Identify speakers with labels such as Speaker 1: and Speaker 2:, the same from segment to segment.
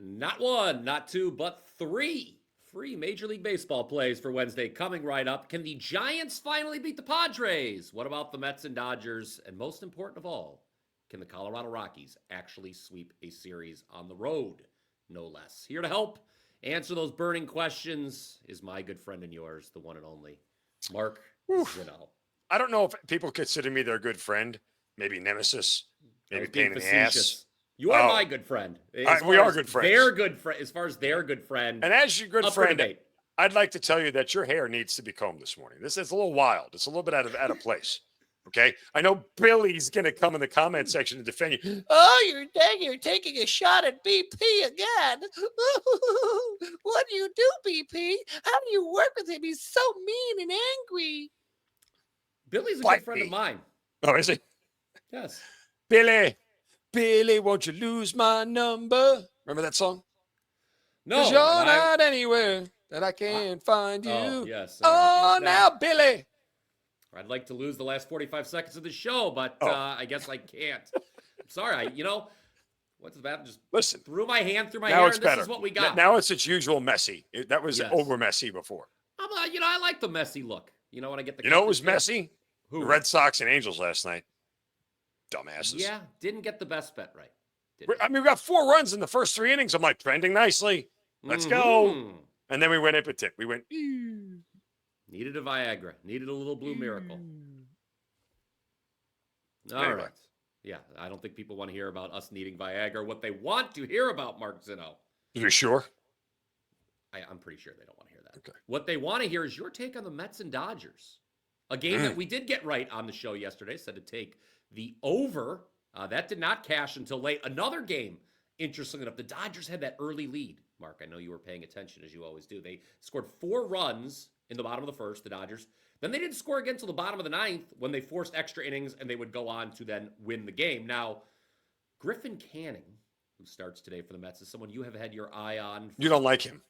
Speaker 1: Not one, not two, but three free Major League Baseball plays for Wednesday coming right up. Can the Giants finally beat the Padres? What about the Mets and Dodgers? And most important of all, can the Colorado Rockies actually sweep a series on the road? No less. Here to help answer those burning questions is my good friend and yours, the one and only Mark Zinno.
Speaker 2: I don't know if people consider me their good friend, maybe nemesis, maybe pain in the ass.
Speaker 1: You are my good friend.
Speaker 2: We are good friends.
Speaker 1: Their good friend, as far as their good friend.
Speaker 2: And as your good friend, I'd like to tell you that your hair needs to be combed this morning. This is a little wild. It's a little bit out of place. Okay, I know Billy's going to come in the comment section to defend you.
Speaker 3: Oh, you're taking a shot at BP again. What do you do, BP? How do you work with him? He's so mean and angry.
Speaker 1: Billy's a good friend of mine.
Speaker 2: Oh, is he?
Speaker 1: Yes.
Speaker 2: Billy, won't you lose my number? Remember that song?
Speaker 1: No.
Speaker 2: 'Cause you're not anywhere that I can't find you.
Speaker 1: Oh, yes.
Speaker 2: Oh, now, Billy.
Speaker 1: I'd like to lose the last 45 seconds of the show, but I guess I can't. I'm sorry. What's the matter? Just
Speaker 2: listen.
Speaker 1: Threw my hand through my hair, and this is what we got.
Speaker 2: Now it's its usual messy. That was over messy before.
Speaker 1: I like the messy look. When I get the.
Speaker 2: You know what was messy?
Speaker 1: Who?
Speaker 2: The Red Sox and Angels last night. Dumbasses.
Speaker 1: Yeah, didn't get the best bet right.
Speaker 2: We got 4 runs in the first 3 innings. I'm like, trending nicely. Let's go. And then we went impotent. We went.
Speaker 1: Needed a Viagra. Needed a little blue miracle. All right. Yeah, I don't think people want to hear about us needing Viagra. What they want to hear about, Mark Zinno.
Speaker 2: You sure?
Speaker 1: I'm pretty sure they don't want to hear that.
Speaker 2: Okay.
Speaker 1: What they want to hear is your take on the Mets and Dodgers. A game that we did get right on the show yesterday. Said to take the over. That did not cash until late. Another game, interestingly enough, the Dodgers had that early lead. Mark, I know you were paying attention as you always do. They scored 4 runs in the bottom of the first, the Dodgers. Then they didn't score again until the bottom of the 9th when they forced extra innings and they would go on to then win the game. Now, Griffin Canning, who starts today for the Mets, is someone you have had your eye on.
Speaker 2: You don't like him?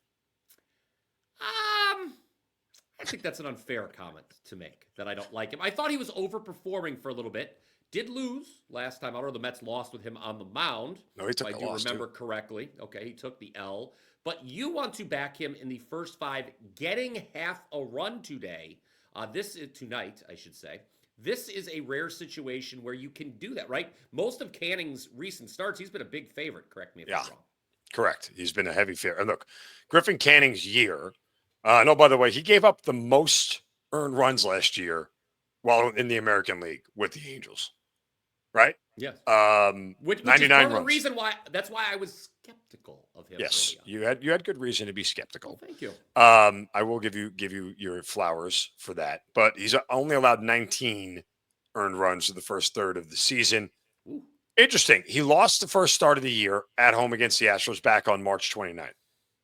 Speaker 1: I think that's an unfair comment to make, that I don't like him. I thought he was overperforming for a little bit. Did lose last time out, or the Mets lost with him on the mound.
Speaker 2: No, he took
Speaker 1: if I do remember correctly. Okay, he took the L. But you want to back him in the first 5, getting half a run today. This is tonight, I should say. This is a rare situation where you can do that, right? Most of Canning's recent starts, he's been a big favorite. Correct me if I'm wrong.
Speaker 2: Correct. He's been a heavy favorite. And look, Griffin Canning's year. No, by the way, he gave up the most earned runs last year while in the American League with the Angels. Right?
Speaker 1: Yes.
Speaker 2: Which
Speaker 1: 99 is part of the reason why. That's why I was skeptical of him.
Speaker 2: Yes, you had good reason to be skeptical.
Speaker 1: Oh, thank you.
Speaker 2: I will give you your flowers for that. But he's only allowed 19 earned runs in the first third of the season.
Speaker 1: Ooh.
Speaker 2: Interesting. He lost the first start of the year at home against the Astros back on March 29th.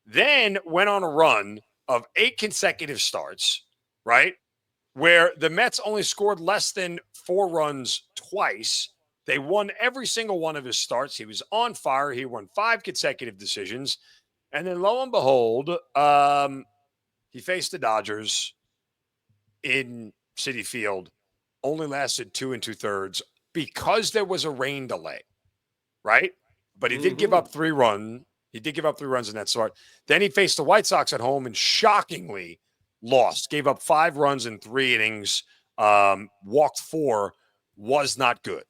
Speaker 2: Then went on a run of 8 consecutive starts, right? Where the Mets only scored less than 4 runs twice. They won every single one of his starts. He was on fire. He won 5 consecutive decisions. And then lo and behold, he faced the Dodgers in Citi Field, only lasted 2 2/3 because there was a rain delay, right? But he did give up 3 runs. He did give up 3 runs in that start. Then he faced the White Sox at home and shockingly lost. Gave up 5 runs in 3 innings, walked 4, was not good.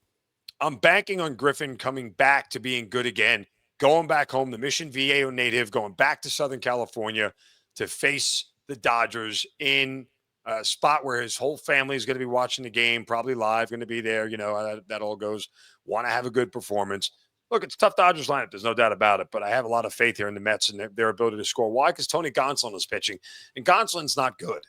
Speaker 2: I'm banking on Griffin coming back to being good again, going back home, the Mission Viejo native, going back to Southern California to face the Dodgers in a spot where his whole family is going to be watching the game, probably live, going to be there. You know, that all goes. Want to have a good performance. Look, it's a tough Dodgers lineup. There's no doubt about it, but I have a lot of faith here in the Mets and their ability to score. Why? Because Tony Gonsolin is pitching, and Gonsolin's not good.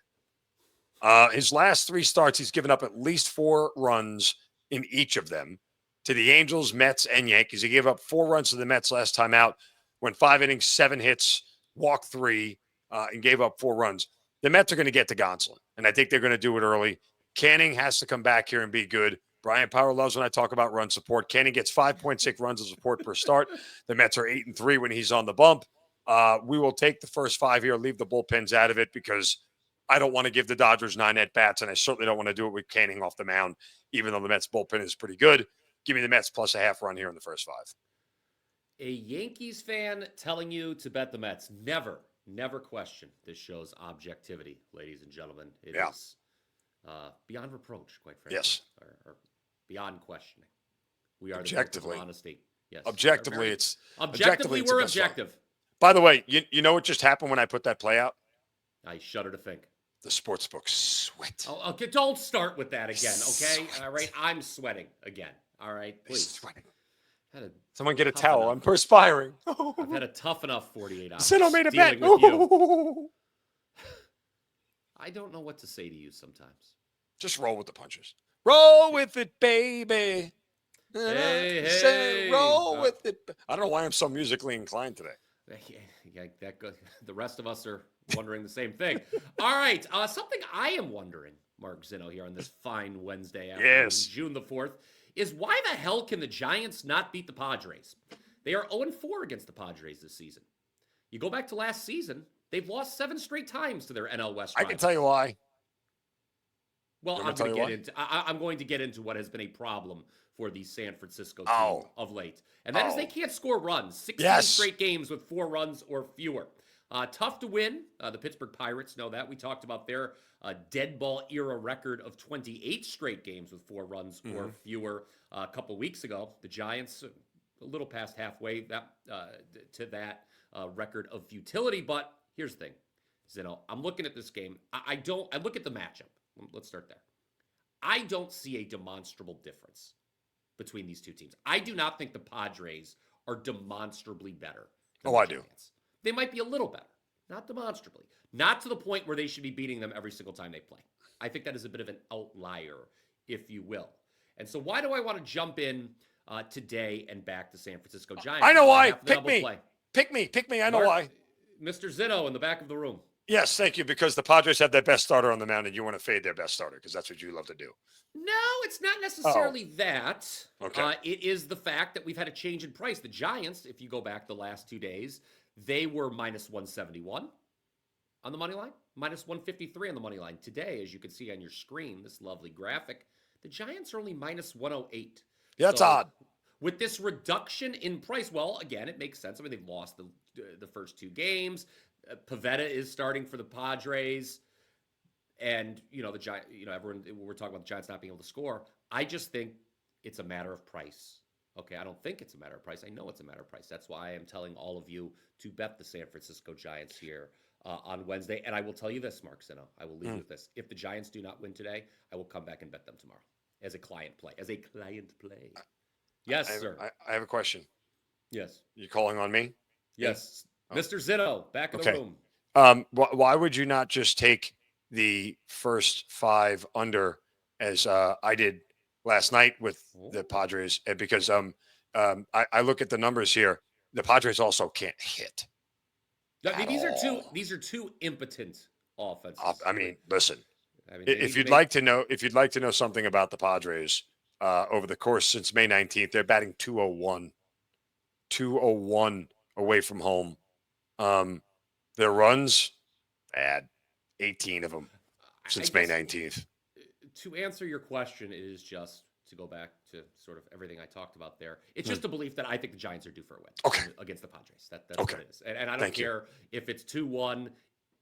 Speaker 2: His last 3 starts, he's given up at least 4 runs in each of them to the Angels, Mets, and Yankees. He gave up 4 runs to the Mets last time out, went 5 innings, 7 hits, walked 3, and gave up 4 runs. The Mets are going to get to Gonsolin, and I think they're going to do it early. Canning has to come back here and be good. Brian Power loves when I talk about run support. Canning gets 5.6 runs of support per start. The Mets are 8-3 when he's on the bump. We will take the first 5 here, leave the bullpens out of it because I don't want to give the Dodgers 9 at-bats, and I certainly don't want to do it with Canning off the mound, even though the Mets bullpen is pretty good. Give me the Mets plus a half run here in the first 5.
Speaker 1: A Yankees fan telling you to bet the Mets. Never question this show's objectivity, ladies and gentlemen. It is beyond reproach, quite frankly.
Speaker 2: Yes.
Speaker 1: Or beyond questioning. We are
Speaker 2: Objectively.
Speaker 1: the honesty. Yes.
Speaker 2: Objectively,
Speaker 1: we're
Speaker 2: it's
Speaker 1: objective.
Speaker 2: By the way, you know what just happened when I put that play out?
Speaker 1: I shudder to think.
Speaker 2: The sports book sweat.
Speaker 1: Oh, okay, don't start with that again, okay? All right, I'm sweating again. All right, please.
Speaker 2: Sweating.
Speaker 1: Had
Speaker 2: Someone get a
Speaker 1: tough
Speaker 2: towel.
Speaker 1: enough-
Speaker 2: I'm perspiring.
Speaker 1: I've had a tough enough 48 hours.
Speaker 2: Zinno made a bet.
Speaker 1: dealing with you. I don't know what to say to you sometimes.
Speaker 2: Just roll with the punches. Roll with it, baby.
Speaker 1: Hey,
Speaker 2: Say,
Speaker 1: hey.
Speaker 2: roll with it. I don't know why I'm so musically inclined today.
Speaker 1: Yeah, the rest of us are wondering the same thing. All right, something I am wondering, Mark Zinno, here on this fine Wednesday afternoon,
Speaker 2: Yes.
Speaker 1: June the 4th, is why the hell can the Giants not beat the Padres? They are 0-4 against the Padres this season. You go back to last season, they've lost 7 straight times to their NL West
Speaker 2: I
Speaker 1: rivals.
Speaker 2: can tell you why.
Speaker 1: Well,
Speaker 2: I'm
Speaker 1: I'm
Speaker 2: gonna
Speaker 1: going
Speaker 2: tell
Speaker 1: to
Speaker 2: you
Speaker 1: I'm going to get into what has been a problem for the San Francisco team of late. And that is they can't score runs. 16 straight games with 4 runs or fewer. Tough to win. The Pittsburgh Pirates know that. We talked about their dead ball era record of 28 straight games with 4 runs or fewer a couple weeks ago. The Giants, a little past halfway to that record of futility. But here's the thing, Zinno. I'm looking at this game. I look at the matchup. Let's start there. I don't see a demonstrable difference between these two teams. I do not think the Padres are demonstrably better than the Giants. They might be a little better, not demonstrably. Not to the point where they should be beating them every single time they play. I think that is a bit of an outlier, if you will. And so why do I want to jump in today and back the San Francisco Giants?
Speaker 2: I know why.
Speaker 1: Pick
Speaker 2: me. I know why.
Speaker 1: Mr. Zinno in the back of the room.
Speaker 2: Yes, thank you, because the Padres have their best starter on the mound, and you want to fade their best starter because that's what you love to do.
Speaker 1: No, it's not necessarily that.
Speaker 2: Okay.
Speaker 1: It is the fact that we've had a change in price. The Giants, if you go back the last 2 days, they were minus 171 on the money line, minus 153 on the money line. Today, as you can see on your screen, this lovely graphic, the Giants are only minus 108.
Speaker 2: Yeah, that's odd.
Speaker 1: With this reduction in price, well, again, it makes sense. I mean, they've lost the first 2 games. Pavetta is starting for the Padres, and the Giants. Everyone, we're talking about the Giants not being able to score. I just think it's a matter of price. Okay, I don't think it's a matter of price. I know it's a matter of price. That's why I am telling all of you to bet the San Francisco Giants here on Wednesday. And I will tell you this, Mark Zinno. I will leave you with this. If the Giants do not win today, I will come back and bet them tomorrow as a client play. Yes, sir.
Speaker 2: I have a question.
Speaker 1: Yes.
Speaker 2: You calling on me?
Speaker 1: Yes. Mr. Zinno, back in the room.
Speaker 2: Why would you not just take the first 5 under as I did last night with the Padres? Because I look at the numbers here. The Padres also can't hit.
Speaker 1: These are two impotent offenses.
Speaker 2: I mean, listen. If you'd like to know something about the Padres over the course since May 19th, they're batting 201 away from home. Their runs, bad, 18 of them since May 19th.
Speaker 1: To answer your question, it is just to go back to sort of everything I talked about there. It's just a belief that I think the Giants are due for a win against the Padres. That's what it is. And I don't care if it's 2-1,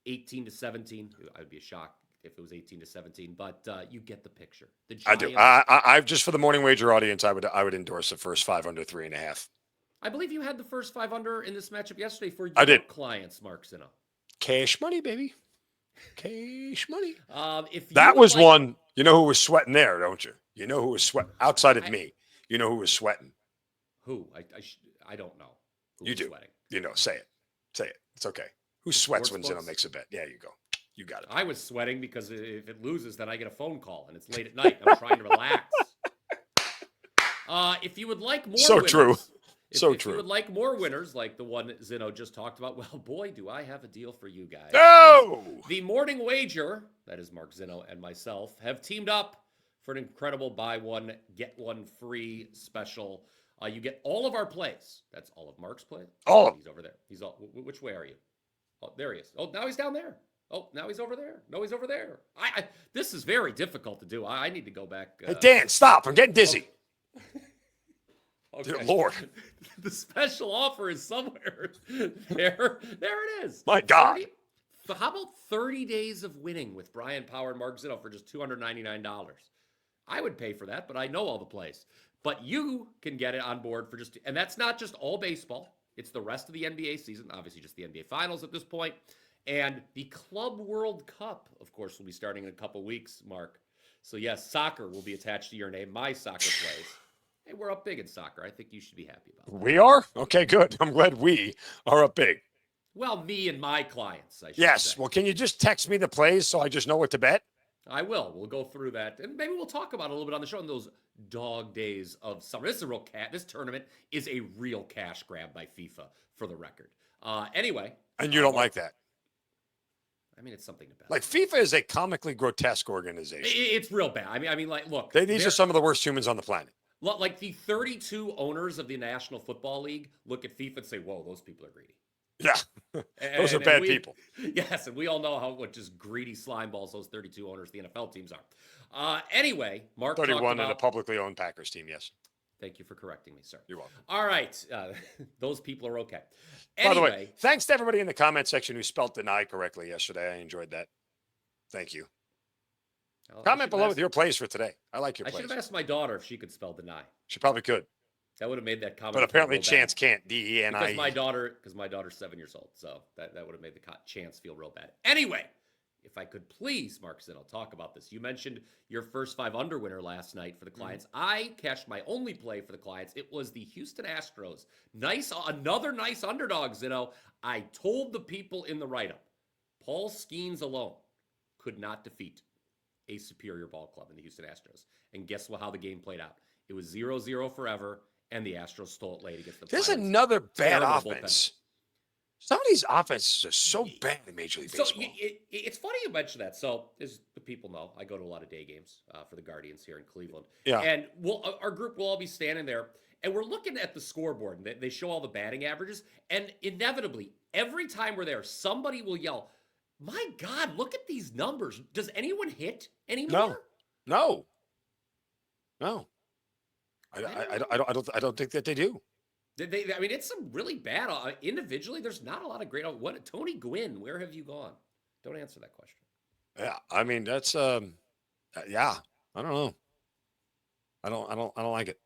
Speaker 1: 18-17. I would be shocked if it was 18-17, but you get the picture. The Giants,
Speaker 2: I do. I just for the morning wager audience, I would endorse the first 5 under 3.5.
Speaker 1: I believe you had the first 5 under in this matchup yesterday for your clients, Mark Zinno.
Speaker 2: Cash money, baby. Cash money.
Speaker 1: That
Speaker 2: was one. You know who was sweating there, don't you? You know who was sweating outside of me. You know who was sweating.
Speaker 1: Who? I don't know.
Speaker 2: You do.
Speaker 1: Sweating.
Speaker 2: Say it. It's okay. Who sweats when Zinno makes a bet? Yeah, you go. You got it.
Speaker 1: I was sweating because if it loses, then I get a phone call, and it's late at night. And I'm trying to relax. If you would like more,
Speaker 2: true.
Speaker 1: If you would like more winners like the one Zinno just talked about, well, boy, do I have a deal for you guys.
Speaker 2: No!
Speaker 1: The Morning Wager, that is Mark Zinno and myself, have teamed up for an incredible buy one, get one free special. You get all of our plays. That's all of Mark's plays.
Speaker 2: All of them.
Speaker 1: He's over there. Which way are you? Oh, there he is. Oh, now he's down there. Oh, now he's over there. No, he's over there. This is very difficult to do. I need to go back.
Speaker 2: Hey, Dan, stop. I'm getting dizzy. Dear Lord.
Speaker 1: The special offer is somewhere. There it is.
Speaker 2: My God.
Speaker 1: How about 30 days of winning with Bryan Power and Mark Zinno for just $299? I would pay for that, but I know all the plays. But you can get it on board for just, and that's not just all baseball. It's the rest of the NBA season, obviously just the NBA Finals at this point. And the Club World Cup, of course, will be starting in a couple weeks, Mark. So yes, soccer will be attached to your name. My soccer plays. Hey, we're up big in soccer. I think you should be happy about that.
Speaker 2: We are? Okay, good. I'm glad we are up big.
Speaker 1: Well, me and my clients, I should
Speaker 2: Yes.
Speaker 1: say.
Speaker 2: Well, can you just text me the plays so I just know what to bet?
Speaker 1: I will. We'll go through that, and maybe we'll talk about it a little bit on the show in those dog days of summer. This is a real This tournament is a real cash grab by FIFA, for the record. Anyway.
Speaker 2: And you don't like that?
Speaker 1: I mean, it's something to bet.
Speaker 2: Like, FIFA is a comically grotesque organization.
Speaker 1: It's real bad. I mean, like, look.
Speaker 2: These are some of the worst humans on the planet.
Speaker 1: Like the 32 owners of the National Football League look at FIFA and say, "Whoa, those people are greedy."
Speaker 2: Yeah, those are bad people.
Speaker 1: Yes, and we all know what just greedy slime balls those 32 owners the NFL teams are. Anyway, Mark
Speaker 2: 31 in a publicly owned Packers team, yes.
Speaker 1: Thank you for correcting me, sir.
Speaker 2: You're welcome.
Speaker 1: All right, those people are okay.
Speaker 2: By the way, thanks to everybody in the comment section who spelled deny correctly yesterday. I enjoyed that. Thank you. Comment below with your plays for today. I like your plays.
Speaker 1: I should have asked my daughter if she could spell deny.
Speaker 2: She probably could.
Speaker 1: That would have made that comment.
Speaker 2: But apparently Chance can't. D-E-N-I-E.
Speaker 1: Because my daughter's 7 years old. So that would have made the Chance feel real bad. Anyway, if I could please, Mark Zinno, talk about this. You mentioned your first 5 under winner last night for the clients. I cashed my only play for the clients. It was the Houston Astros. Another nice underdog, Zinno. I told the people in the write-up, Paul Skeens alone could not defeat a superior ball club in the Houston Astros. And guess how the game played out? It was 0-0 forever. And the Astros stole it late against the
Speaker 2: There's
Speaker 1: Pirates.
Speaker 2: another bad offense. Some of these offenses are so bad in Major League Baseball.
Speaker 1: So it's funny you mention that. So as the people know, I go to a lot of day games for the Guardians here in Cleveland.
Speaker 2: Yeah.
Speaker 1: And our group will all be standing there, and we're looking at the scoreboard, and they show all the batting averages. And inevitably, every time we're there, somebody will yell, "My God, look at these numbers. Does anyone hit anymore?"
Speaker 2: No. I don't think that they do.
Speaker 1: I mean, it's some really bad. Individually, there's not a lot of great. What Tony Gwynn? Where have you gone? Don't answer that question.
Speaker 2: Yeah, I mean that's yeah. I don't know. I don't like it.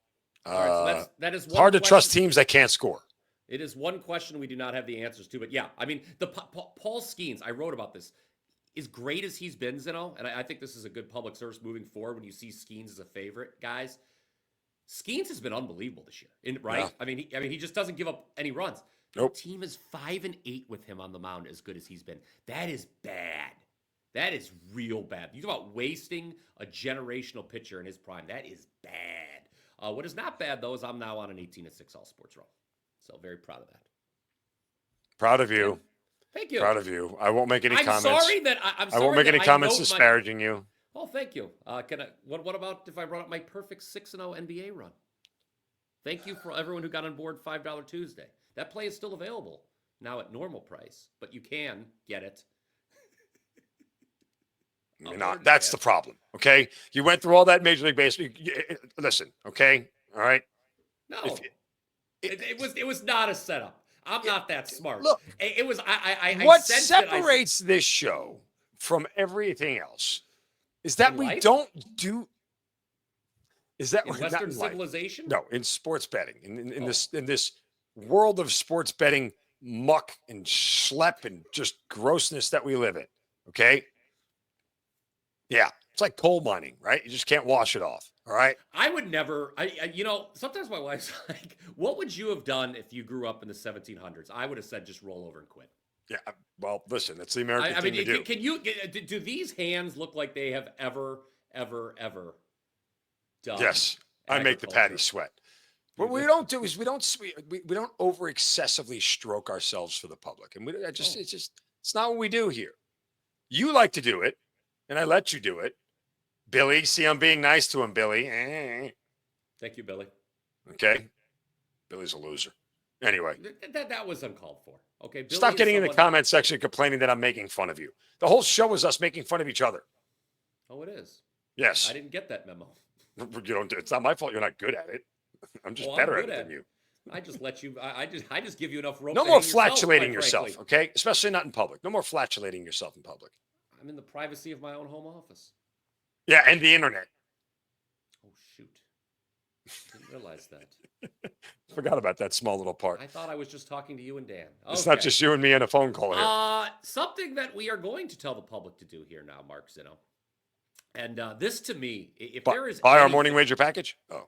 Speaker 1: All right, so that is
Speaker 2: it's hard to trust teams that can't score.
Speaker 1: It is one question we do not have the answers to, but yeah, I mean the Paul Skeens. I wrote about this. As great as he's been, Zinno, and I think this is a good public service moving forward. When you see Skeens as a favorite, guys. Skeens has been unbelievable this year, right? Yeah. I mean, he just doesn't give up any runs.
Speaker 2: Nope.
Speaker 1: The team is 5-8 with him on the mound, as good as he's been. That is bad. That is real bad. You talk about wasting a generational pitcher in his prime. That is bad. What is not bad though is I'm now on an 18-6 all sports roll. So very proud of that.
Speaker 2: Proud of you.
Speaker 1: Thank you.
Speaker 2: Proud of you. I won't make any comments.
Speaker 1: I'm sorry
Speaker 2: I won't make any comments disparaging you.
Speaker 1: Oh, thank you. What about if I brought up my perfect 6-0 NBA run? Thank you for everyone who got on board $5 Tuesday. That play is still available now at normal price, but you can get it.
Speaker 2: That's the problem. Okay, you went through all that Major League Baseball. Listen, okay, all right.
Speaker 1: No, it was not a setup. I'm not that smart.
Speaker 2: Look,
Speaker 1: it was.
Speaker 2: What separates this show from everything else is that we don't do. Is that
Speaker 1: in Western civilization?
Speaker 2: No, in sports betting, in this world of sports betting muck and schlep and just grossness that we live in. Okay. Yeah, it's like coal mining, right? You just can't wash it off. All right.
Speaker 1: I would never. Sometimes my wife's like, "What would you have done if you grew up in the 1700s?" I would have said, "Just roll over and quit."
Speaker 2: Yeah. Well, listen, that's the American thing to do.
Speaker 1: Can you? Do these hands look like they have ever done?
Speaker 2: Yes, I make the patty sweat. What we don't do is we don't over excessively stroke ourselves for the public, and it's not what we do here. You like to do it, and I let you do it. Billy, see, I'm being nice to him, Billy.
Speaker 1: Thank you, Billy.
Speaker 2: Okay, Billy's a loser. Anyway,
Speaker 1: that was uncalled for. Okay, Billy,
Speaker 2: stop getting in the comment section complaining that I'm making fun of you. The whole show is us making fun of each other.
Speaker 1: Oh, it is.
Speaker 2: Yes,
Speaker 1: I didn't get that memo.
Speaker 2: You don't. It's not my fault. You're not good at it. I'm just
Speaker 1: Oh, I'm
Speaker 2: better
Speaker 1: good
Speaker 2: at it
Speaker 1: at
Speaker 2: than you.
Speaker 1: I just let you. I just give you enough rope.
Speaker 2: No
Speaker 1: to
Speaker 2: more
Speaker 1: hang yourself,
Speaker 2: flatulating
Speaker 1: quite
Speaker 2: yourself,
Speaker 1: frankly.
Speaker 2: okay? Especially not in public. No more flatulating yourself in public.
Speaker 1: I'm in the privacy of my own home office.
Speaker 2: Yeah, and the internet.
Speaker 1: Oh shoot! Didn't realize that.
Speaker 2: Forgot about that small little part.
Speaker 1: I thought I was just talking to you and Dan. Okay.
Speaker 2: It's not just you and me on a phone call here.
Speaker 1: Something that we are going to tell the public to do here now, Mark Zinno. And this to me, if there is
Speaker 2: Buy our morning wager package? Oh.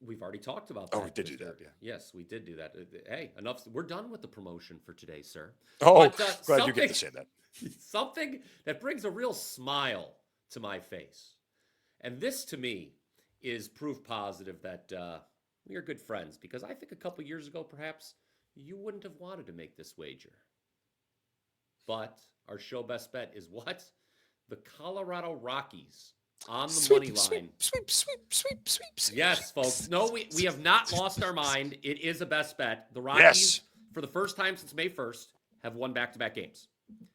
Speaker 1: We've already talked about that.
Speaker 2: Oh, we did do that, yeah.
Speaker 1: Yes, we did do that. Hey, enough. We're done with the promotion for today, sir.
Speaker 2: Oh,
Speaker 1: But,
Speaker 2: glad you get to say that.
Speaker 1: Something that brings a real smile to my face. And this, to me, is proof positive that we are good friends. Because I think a couple years ago, perhaps, you wouldn't have wanted to make this wager. But our show best bet is what? The Colorado Rockies on the money line.
Speaker 2: Sweep.
Speaker 1: Yes, folks. No, we have not lost our mind. It is a best bet. The Rockies, for the first time since May 1st, have won back-to-back games.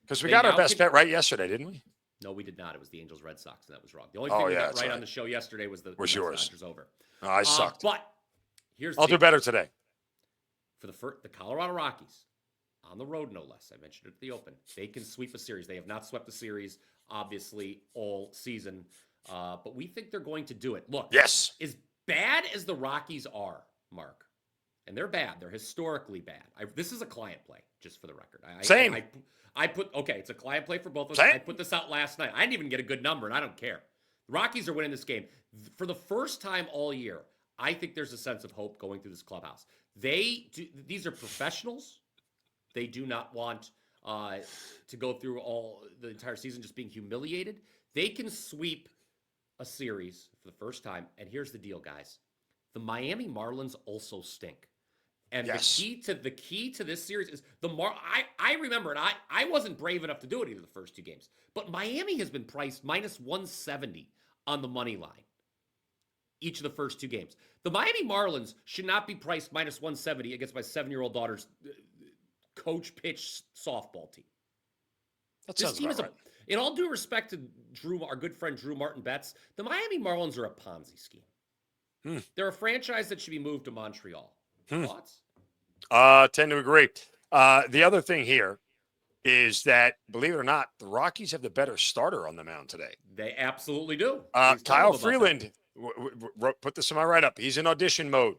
Speaker 2: Because we got our best bet right yesterday, didn't we?
Speaker 1: No, we did not. It was the Angels Red Sox, and that was wrong. The only thing we got right on the show yesterday was the
Speaker 2: yours.
Speaker 1: Dodgers over.
Speaker 2: Oh, I sucked.
Speaker 1: But here's
Speaker 2: I'll do better today.
Speaker 1: For the Colorado Rockies, on the road no less. I mentioned it at the open. They can sweep a series. They have not swept a series, obviously, all season. But we think they're going to do it. Look,
Speaker 2: yes,
Speaker 1: as bad as the Rockies are, Mark, and they're bad. They're historically bad. This is a client play, just for the record.
Speaker 2: Same.
Speaker 1: It's a client play for both of us.
Speaker 2: Same.
Speaker 1: I put this out last night. I didn't even get a good number, and I don't care. The Rockies are winning this game. For the first time all year, I think there's a sense of hope going through this clubhouse. These are professionals. They do not want to go through the entire season just being humiliated. They can sweep a series for the first time. And here's the deal, guys. The Miami Marlins also stink. And the key to this series is I remember, and I wasn't brave enough to do it either the first two games, but Miami has been priced minus 170 on the money line each of the first two games. The Miami Marlins should not be priced minus 170 against my 7-year-old daughter's coach pitch softball team. This team is in all due respect to our good friend Drew Martin Betts, the Miami Marlins are a Ponzi scheme. They're a franchise that should be moved to Montreal. Thoughts?
Speaker 2: Tend to agree. The other thing here is that, believe it or not, the Rockies have the better starter on the mound today.
Speaker 1: They absolutely do.
Speaker 2: Kyle Freeland put this in my write-up. He's in audition mode.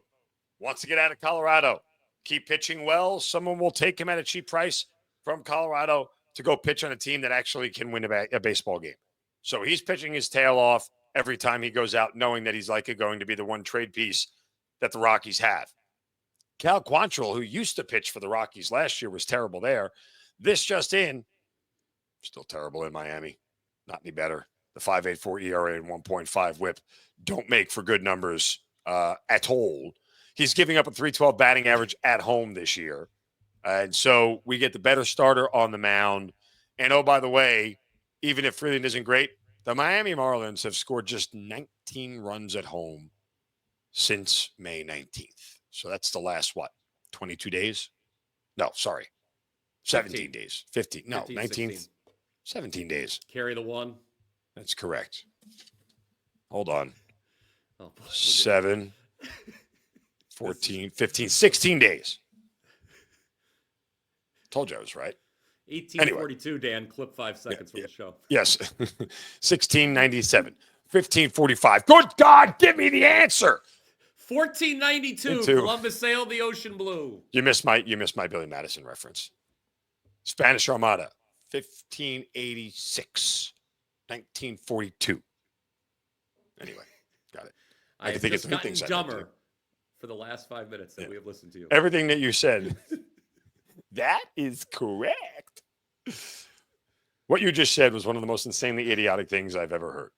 Speaker 2: Wants to get out of Colorado. Keep pitching well. Someone will take him at a cheap price from Colorado to go pitch on a team that actually can win a baseball game. So he's pitching his tail off every time he goes out, knowing that he's likely going to be the one trade piece that the Rockies have. Cal Quantrill, who used to pitch for the Rockies last year, was terrible there. This just in, still terrible in Miami. Not any better. The 5.84 ERA and 1.5 WHIP don't make for good numbers at all. He's giving up a 312 batting average at home this year. And so we get the better starter on the mound. And, oh, by the way, even if Freeland isn't great, the Miami Marlins have scored just 19 runs at home since May 19th. So that's the last, 22 days? No, sorry. 17 days. 15. No,
Speaker 1: 15,
Speaker 2: 19.
Speaker 1: 16.
Speaker 2: 17 days.
Speaker 1: Carry the one.
Speaker 2: That's correct. Hold on.
Speaker 1: Oh, boy.
Speaker 2: 7, 14, 15, 16 days. Told you I was right.
Speaker 1: 1842, anyway. Dan. Clip 5 seconds from the show.
Speaker 2: Yes. 1697. 1545. Good God, give me the answer.
Speaker 1: 1492. Columbus sailed the ocean blue.
Speaker 2: You missed my Billy Madison reference. Spanish Armada. 1586. 1942. Anyway, got it.
Speaker 1: I have just gotten dumber for the last 5 minutes that we have listened to you.
Speaker 2: Everything that you said. That is correct. What you just said was one of the most insanely idiotic things I've ever heard.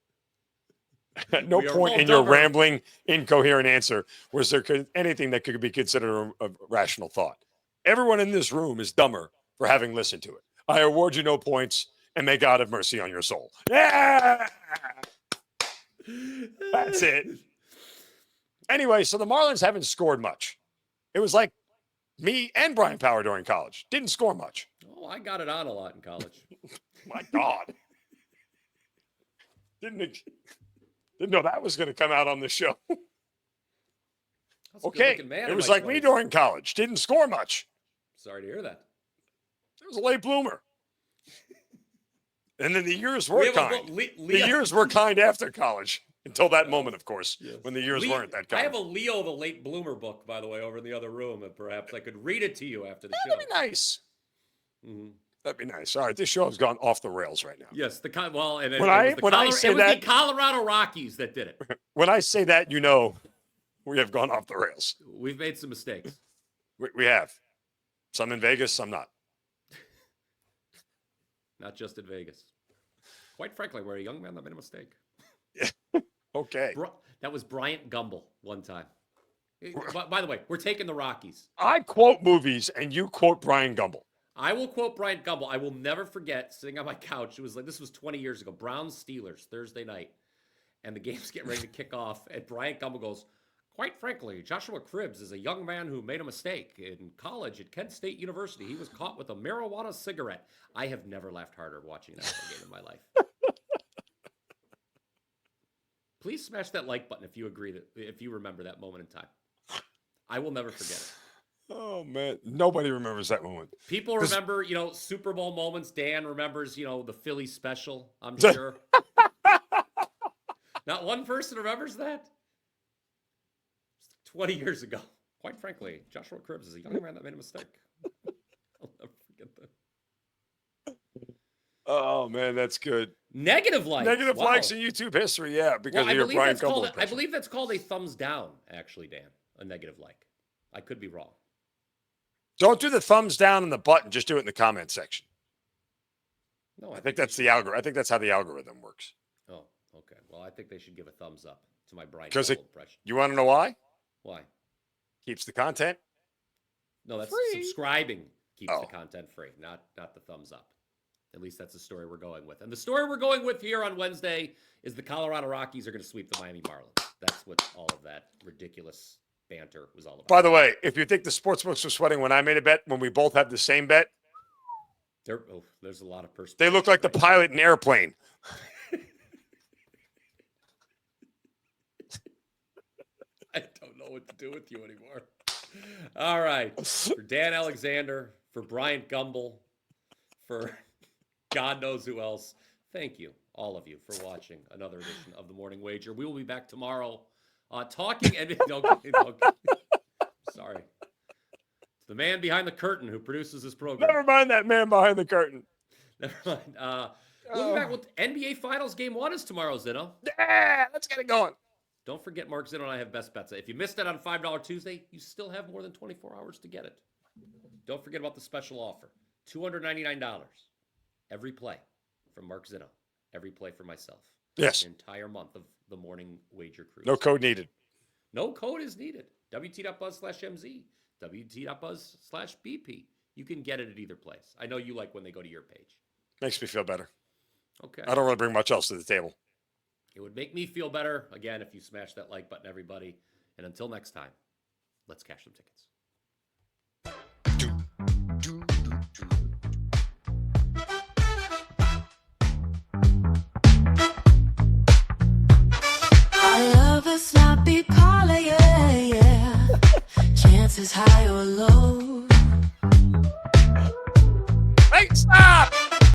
Speaker 2: At no point in your rambling, incoherent answer was there anything that could be considered a rational thought. Everyone in this room is dumber for having listened to it. I award you no points, and may God have mercy on your soul. Yeah! That's it. Anyway, so the Marlins haven't scored much. It was like me and Brian Power during college. Didn't score much.
Speaker 1: Oh, I got it on a lot in college.
Speaker 2: My God. Didn't know that was going to come out on the show.
Speaker 1: That's a
Speaker 2: Okay.
Speaker 1: good-looking man
Speaker 2: It
Speaker 1: in
Speaker 2: was
Speaker 1: my
Speaker 2: like me
Speaker 1: 20s.
Speaker 2: during college. Didn't score much.
Speaker 1: Sorry to hear that.
Speaker 2: It was a late bloomer. And then the years
Speaker 1: We
Speaker 2: were
Speaker 1: have a
Speaker 2: kind.
Speaker 1: book,
Speaker 2: The
Speaker 1: Leo.
Speaker 2: years were kind after college until that
Speaker 1: Yes.
Speaker 2: moment, of course,
Speaker 1: Yes.
Speaker 2: when the years weren't that
Speaker 1: I
Speaker 2: kind.
Speaker 1: have a Leo the Late Bloomer book, by the way, over in the other room, and perhaps I could read it to you after the show.
Speaker 2: That'd be nice.
Speaker 1: Mhm.
Speaker 2: That'd be nice. All right, this show has gone off the rails right now.
Speaker 1: Yes, well, and it,
Speaker 2: When
Speaker 1: it
Speaker 2: I-
Speaker 1: was, the,
Speaker 2: when I say
Speaker 1: it was
Speaker 2: that-
Speaker 1: the Colorado Rockies that did it.
Speaker 2: When I say that, you know we have gone off the rails.
Speaker 1: We've made some mistakes.
Speaker 2: We have. Some in Vegas, some not.
Speaker 1: Not just in Vegas. Quite frankly, we're a young man that made a mistake.
Speaker 2: Okay.
Speaker 1: That was Bryant Gumbel one time. By the way, we're taking the Rockies.
Speaker 2: I quote movies and you quote Bryan Gumbel.
Speaker 1: I will quote Bryant Gumbel. I will never forget sitting on my couch. It was like, this was 20 years ago. Browns Steelers, Thursday night. And the game's getting ready to kick off. And Bryant Gumbel goes, quite frankly, Joshua Cribbs is a young man who made a mistake. In college at Kent State University, he was caught with a marijuana cigarette. I have never laughed harder watching that game in my life. Please smash that like button if you agree if you remember that moment in time. I will never forget it.
Speaker 2: Oh, man. Nobody remembers that moment.
Speaker 1: People remember, Super Bowl moments. Dan remembers, the Philly special, I'm sure. Not one person remembers that. 20 years ago. Quite frankly, Joshua Cribbs is a young man that made a mistake. I'll never forget that.
Speaker 2: Oh, man, that's good.
Speaker 1: Negative likes.
Speaker 2: Negative
Speaker 1: Wow.
Speaker 2: likes in YouTube history, yeah, because
Speaker 1: Well,
Speaker 2: of your Bryan Gumbel
Speaker 1: I
Speaker 2: impression.
Speaker 1: believe that's called a thumbs down, actually, Dan. A negative like. I could be wrong.
Speaker 2: Don't do the thumbs down and the button. Just do it in the comment section.
Speaker 1: No,
Speaker 2: I think that's the algorithm. I think that's how the algorithm works.
Speaker 1: Oh, okay. Well, I think they should give a thumbs up to my Bryan
Speaker 2: 'Cause
Speaker 1: Gumbel impression.
Speaker 2: You want to know why?
Speaker 1: Why?
Speaker 2: Keeps the content.
Speaker 1: No, that's
Speaker 2: Free.
Speaker 1: subscribing keeps
Speaker 2: Oh.
Speaker 1: the content free, not the thumbs up. At least that's the story we're going with. And the story we're going with here on Wednesday is the Colorado Rockies are going to sweep the Miami Marlins. That's what all of that ridiculous banter was all about.
Speaker 2: By the way, if you think the sportsbooks were sweating when I made a bet, when we both have the same bet,
Speaker 1: there's a lot of perspective.
Speaker 2: they look like the pilot in Airplane.
Speaker 1: I don't know what to do with you anymore. All right. For Dan Alexander, for Bryant Gumbel, for God knows who else, thank you, all of you, for watching another edition of The Morning Wager. We will be back tomorrow talking and sorry. It's the man behind the curtain who produces this program.
Speaker 2: Never mind that man behind the curtain.
Speaker 1: Never mind. We'll be back with NBA Finals Game 1 is tomorrow, Zinno.
Speaker 2: Yeah, let's get it going.
Speaker 1: Don't forget, Mark Zinno and I have best bets. If you missed it on $5 Tuesday, you still have more than 24 hours to get it. Don't forget about the special offer. $299 every play from Mark Zinno. Every play for myself.
Speaker 2: Yes.
Speaker 1: The entire month of the Morning Wager Cruise.
Speaker 2: No code needed.
Speaker 1: No code is needed. WT.buzz/MZ. WT.buzz/BP. You can get it at either place. I know you like when they go to your page.
Speaker 2: Makes me feel better.
Speaker 1: Okay.
Speaker 2: I don't really bring much else to the table.
Speaker 1: It would make me feel better, again, if you smash that like button, everybody. And until next time, let's cash some tickets.